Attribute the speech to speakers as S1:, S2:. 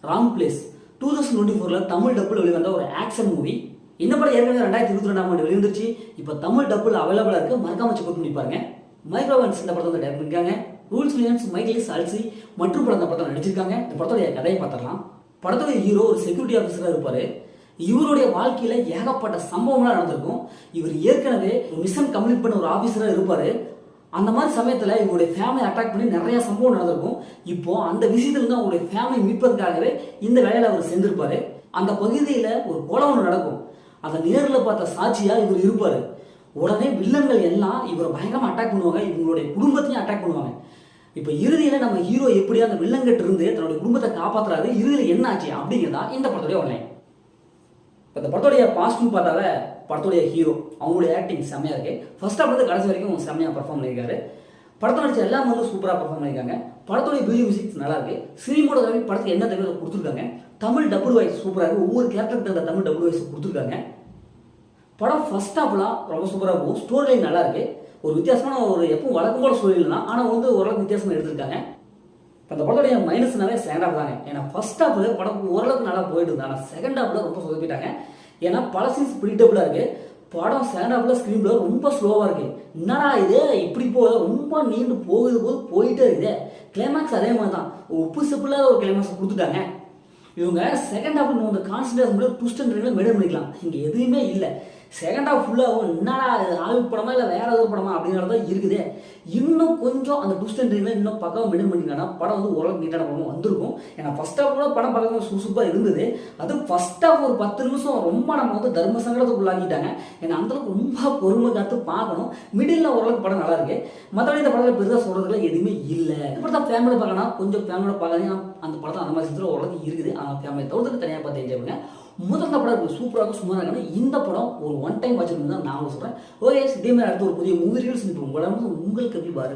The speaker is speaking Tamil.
S1: ராங் பிளேஸ் 2024ல தமிழ் டப்பில் வெளிவந்த ஒரு ஆக்ஷன் மூவி. இந்த படம் ஏற்கனவே 2022ஆம் ஆண்டு வெளிவந்துருச்சு. இப்போ தமிழ் டப்பில் அவைலபிளாக இருக்கு. மறக்காம செக் பண்ணி பாருங்க. மைக்ரோவன்ஸ் இந்த படத்தை டைரக்ட் பண்ணிருக்காங்க. ரூல்ஸ் வில்லியம்ஸ், மைக்கேல் சால்சி மற்றும் படம் இந்த படத்தை நடிச்சிருக்காங்க. இந்த படத்தோடைய கதையை பார்த்துடலாம். படத்தோட ஹீரோ ஒரு செக்யூரிட்டி ஆஃபீஸராக இருப்பாரு. இவருடைய வாழ்க்கையில ஏகப்பட்ட சம்பவம்லாம் நடந்திருக்கும். இவர் ஏற்கனவே ஒரு மிஷன் கம்ப்ளீட் பண்ண ஒரு ஆஃபீஸராக இருப்பாரு. அந்த மாதிரி சமயத்தில் இவங்களுடைய ஃபேமிலி அட்டாக் பண்ணி நிறைய சம்பவம் நடந்திருக்கும். இப்போ அந்த விஷயத்துல இருந்து அவங்களுடைய ஃபேமிலி மீட்பதற்காகவே இந்த வேலையில அவர் சேர்ந்திருப்பாரு. அந்த பகுதியில ஒரு கொலை ஒன்று நடக்கும். அதை நேரில் பார்த்த சாட்சியா இவர் இருப்பாரு. உடனே வில்லன்கள் எல்லாம் இவரை பயங்கரமா அட்டாக் பண்ணுவாங்க. இவங்களுடைய குடும்பத்தையும் அட்டாக் பண்ணுவாங்க. இப்போ இறுதியில நம்ம ஹீரோ எப்படியா அந்த வில்லங்கிட்ட இருந்து தன்னுடைய குடும்பத்தை காப்பாத்துறாரு, இறுதியில என்ன ஆச்சு அப்படிங்கிறதா இந்த படத்துடைய ஒன்லைன். இந்த படத்துடைய பாசிட்டிவ் பார்த்தால படத்துடைய ஹீரோ அவங்களுடைய ஆக்டிங் செம்மையா இருக்கு. ஃபர்ஸ்ட் ஆஃப் கடைசி வரைக்கும் செம்மையா பர்ஃபார்ம் பண்ணியிருக்காரு. படத்தை நடிச்ச எல்லாம் வந்து சூப்பராக பர்ஃபார்ம் பண்ணியிருக்காங்க. படத்துடைய மியூசிக் நல்லா இருக்கு. சினிமோட தவிர படத்துக்கு என்ன தேவையோ கொடுத்துருக்காங்க. தமிழ் டபுள் வாய்ஸ் சூப்பராக இருக்கு. ஒவ்வொரு கேரக்டருக்கு அந்த தமிழ் டபுள் வாய்ஸ் கொடுத்துருக்காங்க. படம் ஃபர்ஸ்ட் ஆஃப்லாம் ரொம்ப சூப்பராக போகும். ஸ்டோரி லைன் நல்லா இருக்கு. ஒரு வித்தியாசமான ஒரு எப்பவும் வழக்கம் போல ஸ்டோரி இல்லைனா ஆனால் வந்து ஓரளவுக்கு வித்தியாசமாக எடுத்திருக்காங்க. அந்த படத்துடைய மைனஸ்னாலே செகண்ட் ஹாஃப் தாங்க. ஏன்னா ஃபர்ஸ்ட் ஹாஃப் படம் ஓரளவுக்கு நல்லா போயிட்டு இருந்தாங்க. ஆனால் செகண்ட் ஹாஃப்ல ரொம்ப சொதப்பிட்டாங்க. ஏன்னா பல சீன்ஸ் ப்ரிடிக்டபிளா இருக்கு. படம் செகண்ட் ஹாஃப்ல ஸ்கிரீன் பிளே ரொம்ப ஸ்லோவா இருக்கு. என்னடா இது இப்படி போகுது, ரொம்ப நீண்டு போயிட்டே இருக்குது. கிளைமேக்ஸ் அதே மாதிரி தான் உப்பு செப்புல ஒரு கிளைமேக்ஸ் கொடுத்துட்டாங்க. இவங்க செகண்ட் ஹாஃப் இந்த கான்சன்ட்ரேஷன் பண்ணி ட்விஸ்ட் அண்ட் டர்ன்ல மெயின்டைன் பண்ணிக்கலாம். இங்க எதுவுமே இல்லை. செகண்ட் ஹாஃப் ஃபுல்லாகவும் என்னடா ஆல்விக் படமா இல்லை வேற ஏதாவது படமா அப்படிங்கிறது தான் இருக்குது. இன்னும் கொஞ்சம் அந்த ட்விஸ்ட் அண்ட் டர்ன்ல இன்னும் பக்கம் மெயின்டைன் பண்ணிங்கன்னா படம் வந்து ஓரளவுக்கு நீட்டான படம் வந்திருக்கும். ஏன்னா ஃபர்ஸ்ட் ஹாஃப் கூட படம் பார்க்க சூப்பராக இருந்தது. அது ஃபர்ஸ்ட் ஹாஃப் ஒரு 10 நிமிஷம் ரொம்ப நம்ம வந்து தர்ம சங்கடத்துக்குள்ளாக்கிட்டாங்க. ஏன்னா அந்தளவுக்கு ரொம்ப பொறுமை காத்து பார்க்கணும். மிடில் ஓரளவுக்கு படம் நல்லா இருக்கு. மற்றபடி இந்த படத்தில் பெருசாக சொல்றதுல எதுவுமே இல்லை. இந்த படத்தை ஃபேமிலி பார்க்கலாம், கொஞ்சம் ஃபேமிலியோட பார்க்காதீங்க. அந்த படத்தை அந்த மாதிரி செஞ்சு ஓரளவுக்கு இருக்குது. ஆனால் ஃபேமிலி தவிர்த்து தனியாக பார்த்து என்ஜாய் பண்ணுங்க. முதல்ல படம் சூப்பராக சுமாராக இருக்கணும். இந்த படம் ஒரு ஒன் டைம் வாட்ச் தான் நான் சொல்றேன். ஓகே, இதே மாதிரி அடுத்த ஒரு புதிய மூவி ரீல்ஸ் உங்களுக்கு எப்படி பாரு.